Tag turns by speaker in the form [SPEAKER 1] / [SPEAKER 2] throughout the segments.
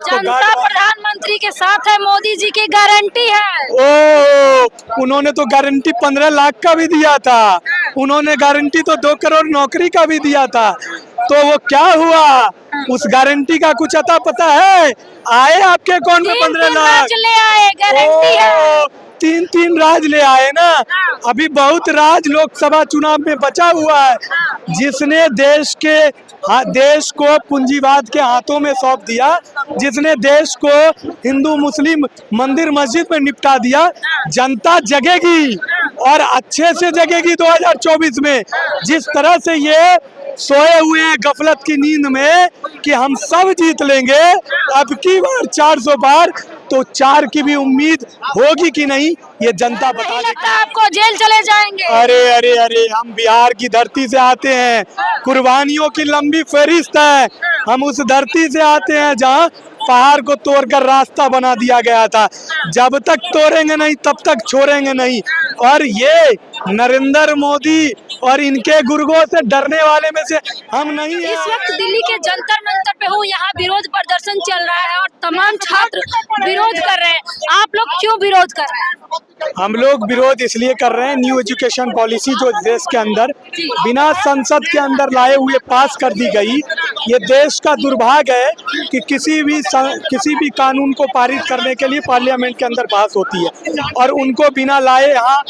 [SPEAKER 1] जनता प्रधानमंत्री के साथ है, मोदी जी की गारंटी है।
[SPEAKER 2] ओ, उन्होंने तो गारंटी 15 लाख का भी दिया था, उन्होंने गारंटी तो 2 करोड़ नौकरी का भी दिया था। तो वो क्या हुआ, उस गारंटी का कुछ अता पता है? आए आपके अकाउंट में 15 लाख?
[SPEAKER 1] ले आए, गारंटी है।
[SPEAKER 2] 3 राज ले आए ना। अभी बहुत राज लोकसभा चुनाव में बचा हुआ है। जिसने देश को पूंजीवाद के हाथों में सौंप दिया, जिसने देश को हिंदू मुस्लिम मंदिर मस्जिद में निपटा दिया, जनता जगेगी और अच्छे से जगेगी 2024 में। जिस तरह से ये सोए हुए हैं गफलत की नींद में कि हम सब जीत लेंगे अब की बार 400 बार, तो 4 की भी उम्मीद होगी कि नहीं ये जनता बता देगी।
[SPEAKER 1] आपको जेल चले जाएंगे।
[SPEAKER 2] अरे अरे अरे, हम बिहार की धरती से आते हैं, कुर्बानियों की लंबी फहरिस्त है। हम उस धरती से आते हैं जहां पहाड़ को तोड़कर रास्ता बना दिया गया था। जब तक तोड़ेंगे नहीं तब तक छोड़ेंगे नहीं। और ये नरेंद्र मोदी और इनके गुर्गों से डरने वाले में से हम नहीं हैं।
[SPEAKER 1] इस वक्त दिल्ली के जंतर मंतर पे हूँ, यहाँ विरोध प्रदर्शन चल रहा है और तमाम छात्र विरोध कर रहे हैं। आप लोग क्यों विरोध कर रहे हैं?
[SPEAKER 2] हम लोग विरोध इसलिए कर रहे हैं, न्यू एजुकेशन पॉलिसी जो देश के अंदर बिना संसद के अंदर लाए हुए पास कर दी गई। ये देश का दुर्भाग्य है कि किसी भी कानून को पारित करने के लिए पार्लियामेंट के अंदर बहस होती है और उनको बिना लाए यहाँ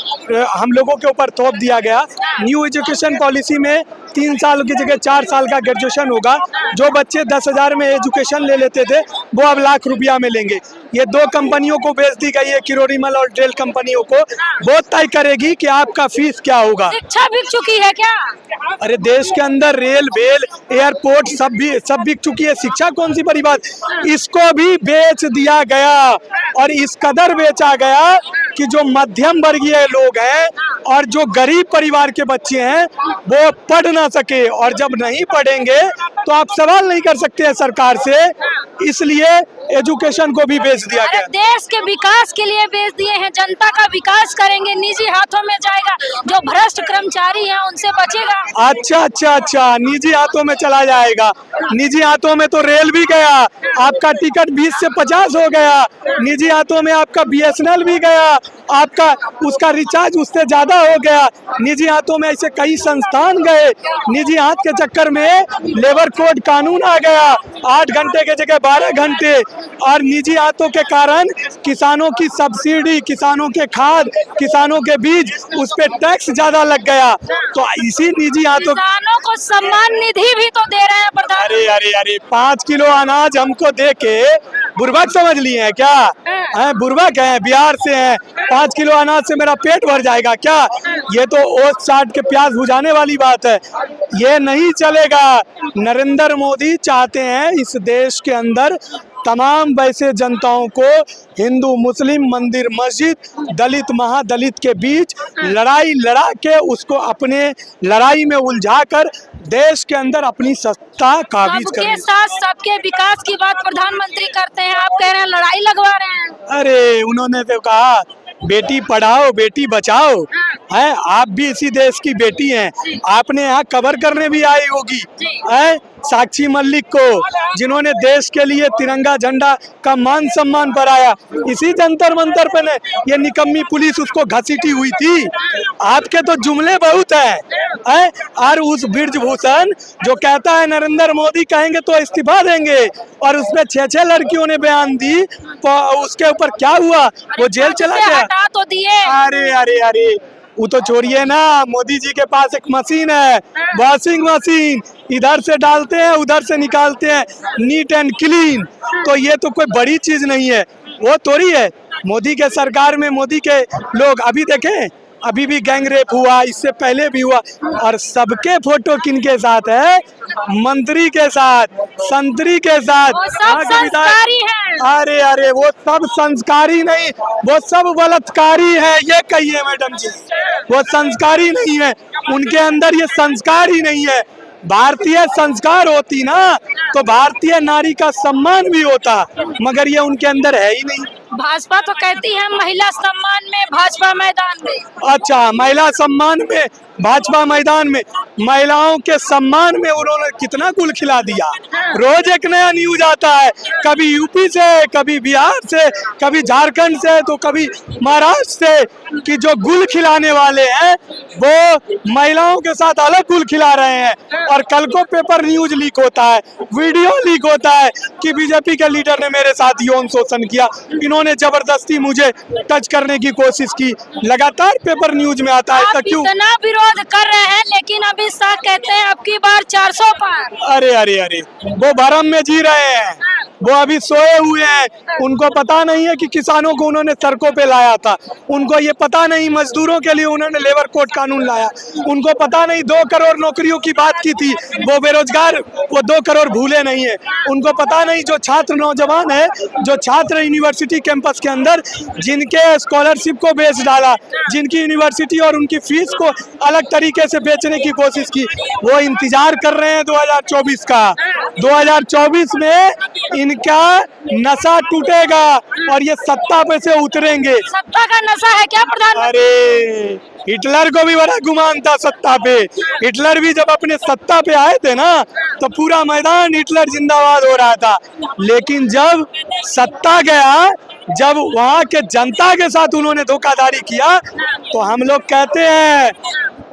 [SPEAKER 2] हम लोगों के ऊपर थोप दिया गया। न्यू एजुकेशन पॉलिसी में 3 साल की जगह 4 साल का ग्रेजुएशन होगा। जो बच्चे 10,000 में एजुकेशन ले लेते थे वो अब लाख रुपया में लेंगे। ये 2 कंपनियों को बेच दी गई है, किरोड़ीमल और डेल कंपनियों को। वो तय करेगी कि आपका फीस क्या होगा।
[SPEAKER 1] शिक्षा बिक चुकी है क्या?
[SPEAKER 2] अरे देश के अंदर रेल वेल एयरपोर्ट सब बिक चुकी है। शिक्षा कौन सी बड़ी बात, इसको भी बेच दिया गया। और इस कदर बेचा गया कि जो मध्यम वर्गीय लोग हैं और जो गरीब परिवार के बच्चे हैं वो पढ़ ना सके। और जब नहीं पढ़ेंगे तो आप सवाल नहीं कर सकते हैं सरकार से, इसलिए एजुकेशन को भी बेच दिया गया।
[SPEAKER 1] देश के विकास के लिए बेच दिए हैं। जनता का विकास करेंगे, निजी हाथों में जाएगा। जो भ्रष्ट कर्मचारी हैं उनसे बचेगा।
[SPEAKER 2] अच्छा, निजी हाथों में चला जाएगा। निजी हाथों में तो रेल भी गया, आपका टिकट 20 से 50 हो गया। निजी हाथों में आपका BSNL भी गया, आपका उसका रिचार्ज उससे ज्यादा हो गया। निजी हाथों में ऐसे कई संस्थान गए। निजी हाथ के चक्कर में लेबर कोड कानून आ गया, 8 घंटे के जगह 12 घंटे। और निजी हाथों के कारण किसानों की सब्सिडी, किसानों के खाद, किसानों के बीज, उस पे टैक्स ज्यादा लग गया। तो इसी निजी हाथों,
[SPEAKER 1] किसानों को सम्मान निधि भी तो दे रहे हैं प्रधानमंत्री।
[SPEAKER 2] अरे 5 किलो अनाज हमको दे के बुर्बक समझ लिए हैं क्या? बुर्बक है, बिहार से हैं। 5 किलो अनाज से मेरा पेट भर जाएगा क्या? ये तो ओस चाट के प्याज बुझाने वाली बात है। ये नहीं चलेगा। नरेंद्र मोदी चाहते हैं इस देश के अंदर तमाम वैसे जनताओं को हिंदू मुस्लिम मंदिर मस्जिद दलित महादलित के बीच लड़ाई लड़ा के उसको अपने लड़ाई में उलझाकर देश के अंदर अपनी सत्ता काबिज करने।
[SPEAKER 1] सबके साथ सबके विकास की बात प्रधानमंत्री करते हैं, आप कह रहे हैं लड़ाई लगवा रहे हैं।
[SPEAKER 2] अरे उन्होंने तो कहा बेटी पढ़ाओ बेटी बचाओ है। आप भी इसी देश की बेटी हैं। आपने यहाँ कवर करने भी आई होगी है साक्षी मलिक को, जिन्होंने देश के लिए तिरंगा झंडा का मान सम्मान बढ़ाया। इसी जंतर मंतर पे ये निकम्मी पुलिस उसको घसीटी हुई थी। आपके तो जुमले बहुत है? और उस ब्रिजभूषण जो कहता है नरेंद्र मोदी कहेंगे तो इस्तीफा देंगे, और उसमें 6 लड़कियों ने बयान दी, तो उसके ऊपर क्या हुआ? वो जेल चला गया।
[SPEAKER 1] हटा तो दिए।
[SPEAKER 2] अरे वो तो छोड़िए ना, मोदी जी के पास एक मशीन है, वॉशिंग मशीन। इधर से डालते हैं उधर से निकालते हैं, नीट एंड क्लीन। तो ये तो कोई बड़ी चीज नहीं है, वो थोड़ी है। मोदी के सरकार में मोदी के लोग अभी देखें, अभी भी गैंग रेप हुआ, इससे पहले भी हुआ। और सबके फोटो किनके साथ है? मंत्री के साथ, संतरी के साथ।
[SPEAKER 1] वो सब संस्कारी हैं।
[SPEAKER 2] अरे वो सब संस्कारी नहीं, वो सब बलात्कारी है। ये कहिए मैडम जी, वो संस्कारी नहीं है, उनके अंदर ये संस्कार ही नहीं है। भारतीय संस्कार होती ना तो भारतीय नारी का सम्मान भी होता, मगर ये उनके अंदर है ही नहीं।
[SPEAKER 1] भाजपा तो कहती है महिला सम्मान में भाजपा मैदान में।
[SPEAKER 2] अच्छा, महिला सम्मान में भाजपा मैदान में, महिलाओं के सम्मान में उन्होंने कितना गुल खिला दिया। रोज एक नया न्यूज आता है, कभी यूपी से, कभी बिहार से, कभी झारखंड से, तो कभी महाराष्ट्र से, कि जो गुल खिलाने वाले हैं वो महिलाओं के साथ अलग गुल खिला रहे हैं। और कल को पेपर न्यूज लीक होता है, वीडियो लीक होता है कि बीजेपी के लीडर ने मेरे साथ यौन शोषण किया, इन्होंने जबरदस्ती मुझे टच करने की कोशिश की, लगातार पेपर न्यूज में आता है।
[SPEAKER 1] आप
[SPEAKER 2] क्यों?
[SPEAKER 1] इतना विरोध कर रहे हैं लेकिन अभी शाह कहते हैं अब की बार 400 पार।
[SPEAKER 2] अरे अरे अरे, वो भरम में जी रहे हैं, वो अभी सोए हुए हैं। उनको पता नहीं है कि किसानों को उन्होंने सड़कों पे लाया था, उनको ये पता नहीं मजदूरों के लिए उन्होंने लेबर कोड कानून लाया, उनको पता नहीं 2 करोड़ नौकरियों की बात की थी, वो बेरोजगार वो 2 करोड़ भूले नहीं है। उनको पता नहीं जो छात्र नौजवान है, जो छात्र यूनिवर्सिटी कैंपस के अंदर जिनके स्कॉलरशिप को बेच डाला, जिनकी यूनिवर्सिटी और उनकी फीस को अलग तरीके से बेचने की कोशिश की, वो इंतजार कर रहे हैं 2024 का। 2024 में इनका नशा टूटेगा और ये सत्ता पे से उतरेंगे।
[SPEAKER 1] सत्ता का नशा है क्या प्रधानमंत्री?
[SPEAKER 2] अरे, हिटलर को भी बड़ा गुमान था सत्ता पे। हिटलर भी जब अपने सत्ता पे आए थे ना, तो पूरा मैदान हिटलर जिंदाबाद हो रहा था। लेकिन जब सत्ता गया, जब वहाँ के जनता के साथ उन्होंने धोखाधड़ी किया, तो हम लोग कहते हैं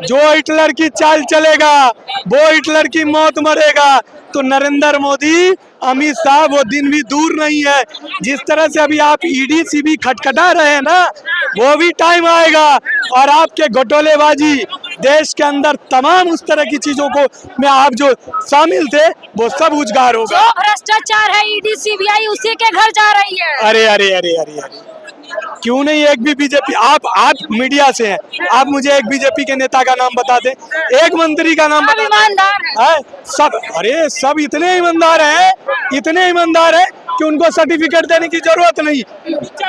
[SPEAKER 2] जो हिटलर की चाल चलेगा वो हिटलर की मौत मरेगा। तो नरेंद्र मोदी, अमित शाह, वो दिन भी दूर नहीं है। जिस तरह से अभी आप ईडी सीबी खटखटा रहे हैं ना, वो भी टाइम आएगा और आपके घोटालेबाजी देश के अंदर तमाम उस तरह की चीजों को में आप जो शामिल थे वो सब उजागर होगा।
[SPEAKER 1] जो भ्रष्टाचार है ईडी सीबीआई उसी के घर जा रही है।
[SPEAKER 2] अरे अरे अरे अरे अरे, क्यों नहीं एक भी बीजेपी, आप मीडिया से हैं, आप मुझे एक बीजेपी के नेता का नाम बता दें, एक मंत्री का नाम बता
[SPEAKER 1] ईमानदार
[SPEAKER 2] है सब। अरे सब इतने ईमानदार हैं, इतने ईमानदार हैं कि उनको सर्टिफिकेट देने की जरूरत नहीं।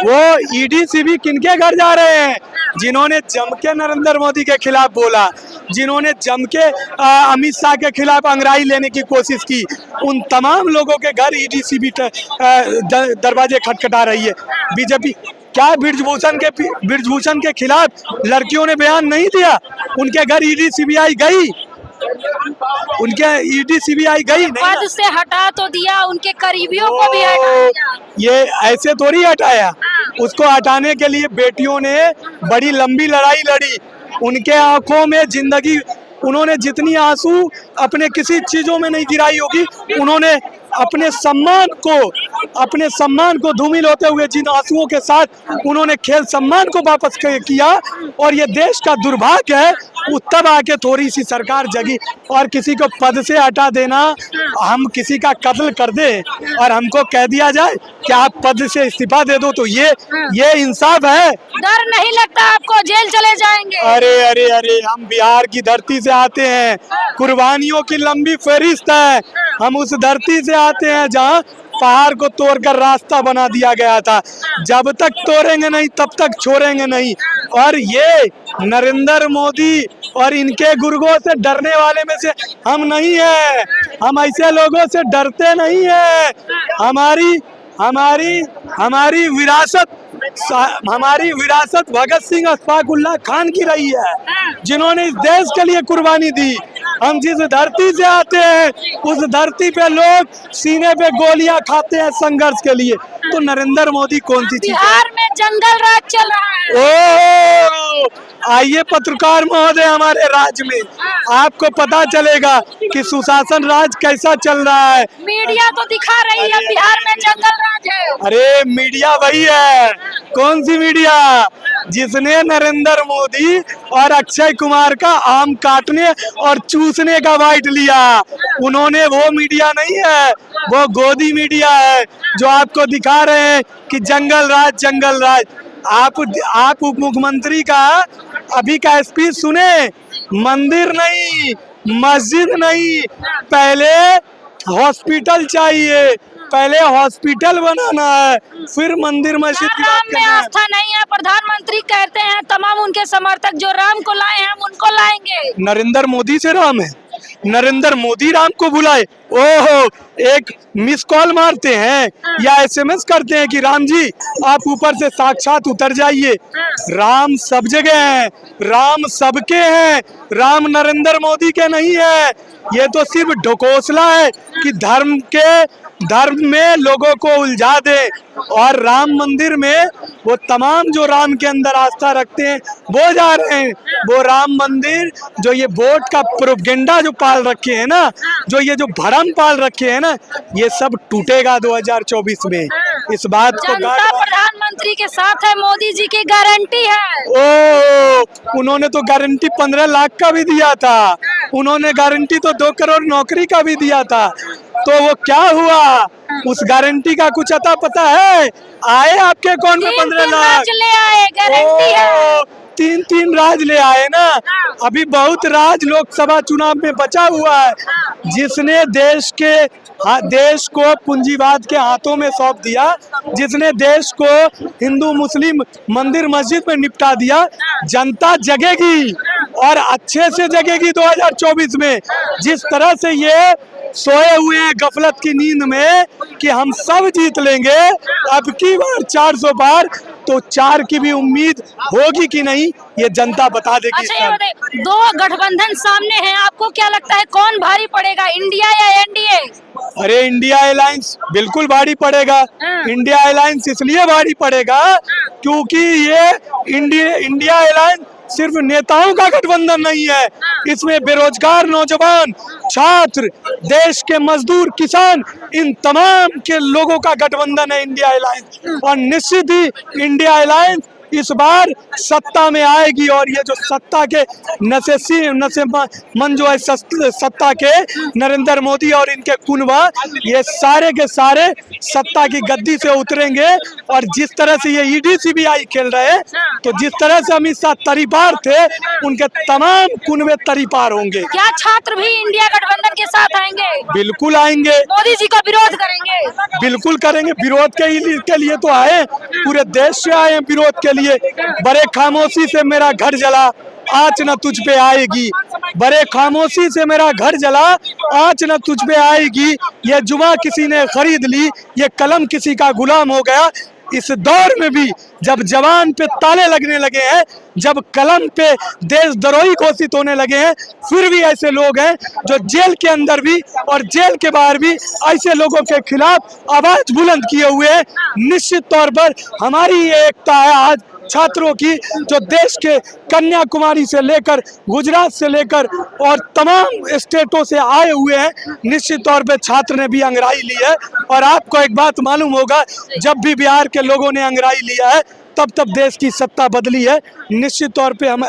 [SPEAKER 2] वो ईडी सीबी किनके घर जा रहे हैं? जिन्होंने जम के नरेंद्र मोदी के खिलाफ बोला, जिन्होंने जम के अमित शाह के खिलाफ अंगड़ाई लेने की कोशिश की, उन तमाम लोगों के घर ईडी सीबी दरवाजे खटखटा रही है बीजेपी। क्या ब्रिजभूषण के खिलाफ लड़कियों ने बयान नहीं दिया? उनके घर ईडी सीबीआई गई, उनके ईडी सीबीआई गई नहीं।
[SPEAKER 1] पद से हटा तो दिया, उनके करीबियों को भी हटा दिया।
[SPEAKER 2] ये ऐसे थोड़ी हटाया, उसको हटाने के लिए बेटियों ने बड़ी लंबी लड़ाई लड़ी। उनके आंखों में जिंदगी, उन्होंने जितनी आंसू अपने किसी चीजों में नहीं गिराई होगी, उन्होंने अपने सम्मान को धूमिल होते हुए जिन आंसुओं के साथ उन्होंने खेल सम्मान को वापस किया। और ये देश का दुर्भाग्य है, तब आके थोड़ी सी सरकार जगी। और किसी को पद से हटा देना, हम किसी का कत्ल कर दे और हमको कह दिया जाए कि आप पद से इस्तीफा दे दो, तो ये इंसाफ है?
[SPEAKER 1] डर नहीं लगता आपको जेल चले जाएंगे?
[SPEAKER 2] अरे अरे अरे, हम बिहार की धरती से आते हैं, कुर्बानियों की लंबी फहरिस्त है। हम उस धरती से आते हैं जहाँ पहाड़ को तोड़कर रास्ता बना दिया गया था। जब तक तोड़ेंगे नहीं तब तक छोड़ेंगे नहीं। और ये नरेंद्र मोदी और इनके गुर्गों से डरने वाले में से हम नहीं है। हम ऐसे लोगों से डरते नहीं है। हमारी विरासत भगत सिंह अशफाकुल्लाह खान की रही है, जिन्होंने इस देश के लिए कुर्बानी दी। हम जिस धरती से आते हैं उस धरती पे लोग सीने पे गोलियां खाते हैं संघर्ष के लिए। तो नरेंद्र मोदी कौन सी चीज?
[SPEAKER 1] बिहार में जंगल राज चल रहा है।
[SPEAKER 2] ओ, आइए पत्रकार महोदय हमारे राज्य में, आपको पता चलेगा कि सुशासन राज कैसा चल रहा है।
[SPEAKER 1] मीडिया तो दिखा रही है बिहार में जंगल राज है।
[SPEAKER 2] अरे मीडिया वही है, कौन सी मीडिया? जिसने नरेंद्र मोदी और अक्षय कुमार का आम काटने और चूसने का बाइट लिया, उन्होंने वो मीडिया नहीं है, वो गोदी मीडिया है जो आपको दिखा रहे हैं कि जंगल राज। आप उप मुख्यमंत्री का अभी का स्पीच सुने, मंदिर नहीं, मस्जिद नहीं, पहले हॉस्पिटल चाहिए, पहले हॉस्पिटल बनाना है, फिर मंदिर मस्जिद की बात
[SPEAKER 1] राम में आस्था नहीं है। प्रधानमंत्री कहते हैं तमाम उनके समर्थक जो राम को लाए हैं हम उनको लाएंगे।
[SPEAKER 2] नरेंद्र मोदी से राम है, नरेंद्र मोदी राम को बुलाए? ओहो, एक मिस कॉल मारते हैं या एसएमएस करते हैं कि राम जी आप ऊपर से साक्षात उतर जाइए। राम सब जगह है, राम सबके हैं, राम नरेंद्र मोदी के नहीं है। ये तो सिर्फ ढकोसला है कि धर्म में लोगों को उलझा दे, और राम मंदिर में वो तमाम जो राम के अंदर आस्था रखते हैं वो जा रहे हैं। वो राम मंदिर जो ये वोट का प्रोपेगेंडा जो पाल रखे हैं ना, जो ये जो भरम पाल रखे हैं ना, ये सब टूटेगा 2024 में। इस बात को
[SPEAKER 1] जनता प्रधानमंत्री के साथ है, मोदी जी की गारंटी है।
[SPEAKER 2] ओ, उन्होंने तो गारंटी 15 लाख का भी दिया था, उन्होंने गारंटी तो 2 करोड़ नौकरी का भी दिया था। तो वो क्या हुआ? उस गारंटी का कुछ अता पता है? आए आपके अकाउंट में 15 लाख?
[SPEAKER 1] ले आए, गारंटी है।
[SPEAKER 2] 3 राज ले आए ना। अभी बहुत राज लोकसभा चुनाव में बचा हुआ है। जिसने देश को पूंजीवाद के हाथों में सौंप दिया, जिसने देश को हिंदू मुस्लिम मंदिर मस्जिद में निपटा दिया, जनता जगेगी और अच्छे से जगेगी 2024 में। जिस तरह से ये सोए हुए हैं गफलत की नींद में कि हम सब जीत लेंगे अब की बार 400 बार, तो 4 की भी उम्मीद होगी कि नहीं ये जनता बता देगी।
[SPEAKER 1] अच्छा, ये बताइए, 2 गठबंधन सामने हैं, आपको क्या लगता है कौन भारी पड़ेगा, इंडिया या एनडीए?
[SPEAKER 2] अरे इंडिया अलायंस बिल्कुल भारी पड़ेगा। इंडिया अलायंस इसलिए भारी पड़ेगा क्योंकि ये इंडिया अलायंस सिर्फ नेताओं का गठबंधन नहीं है, इसमें बेरोजगार नौजवान, छात्र, देश के मजदूर, किसान, इन तमाम के लोगों का गठबंधन है इंडिया अलायंस। और निश्चित ही इंडिया अलायंस इस बार सत्ता में आएगी, और ये जो सत्ता के नशे मन जो है सत्ता के नरेंद्र मोदी और इनके कुनबा, ये सारे के सारे सत्ता की गद्दी से उतरेंगे। और जिस तरह से ये ईडी सीबीआई खेल रहे हैं, तो जिस तरह से अमित शाह तरीपार थे, उनके तमाम कुनबे तरीपार होंगे।
[SPEAKER 1] क्या छात्र भी इंडिया गठबंधन के साथ आएंगे?
[SPEAKER 2] बिल्कुल आएंगे।
[SPEAKER 1] मोदी जी का विरोध करेंगे?
[SPEAKER 2] बिल्कुल करेंगे। विरोध के लिए तो आए, पूरे देश से आए विरोध के लिए। बड़े खामोशी से मेरा घर जला, आँच न तुझ पे आएगी। बड़े खामोशी से मेरा घर जला, आँच न तुझ पे आएगी। ये जुमा किसी ने खरीद ली, ये कलम किसी का गुलाम हो गया। इस दौर में भी जब जवान पे ताले लगने लगे हैं, जब कलम पे देशद्रोही घोषित होने लगे हैं, फिर भी ऐसे लोग हैं जो जेल के अंदर भी और जेल के बाहर भी ऐसे लोगों के खिलाफ आवाज बुलंद किए हुए हैं। निश्चित तौर पर हमारी ये एकता है आज छात्रों की, जो देश के कन्याकुमारी से लेकर गुजरात से लेकर और तमाम स्टेटों से आए हुए हैं। निश्चित तौर पे छात्र ने भी अंगड़ाई ली है। और आपको एक बात मालूम होगा, जब भी बिहार के लोगों ने अंगड़ाई लिया है, तब देश की सत्ता बदली है। निश्चित तौर पे हम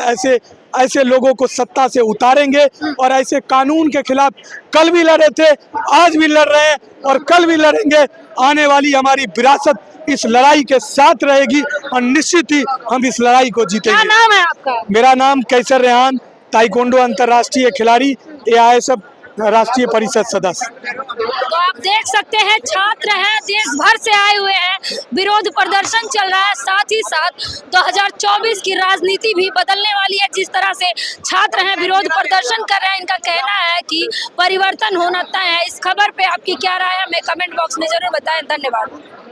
[SPEAKER 2] ऐसे लोगों को सत्ता से उतारेंगे, और ऐसे कानून के खिलाफ कल भी लड़े थे, आज भी लड़ रहे हैं और कल भी लड़ेंगे। आने वाली हमारी विरासत इस लड़ाई के साथ रहेगी, और निश्चित ही हम इस लड़ाई को जीतेंगे।
[SPEAKER 1] क्या नाम है आपका?
[SPEAKER 2] मेरा नाम कैसर रेहान, ताइक्वांडो अंतर्राष्ट्रीय खिलाड़ी, AISF राष्ट्रीय परिषद सदस्य।
[SPEAKER 1] तो आप देख सकते हैं, छात्र हैं, देश भर से आए हुए हैं, विरोध प्रदर्शन चल रहा है। साथ ही साथ 2024 की राजनीति भी बदलने वाली है। जिस तरह से छात्र हैं, विरोध प्रदर्शन कर रहे हैं, इनका कहना है कि परिवर्तन होना तय है। इस खबर पे आपकी क्या राय है, हमें कमेंट बॉक्स में जरूर बताएं। धन्यवाद।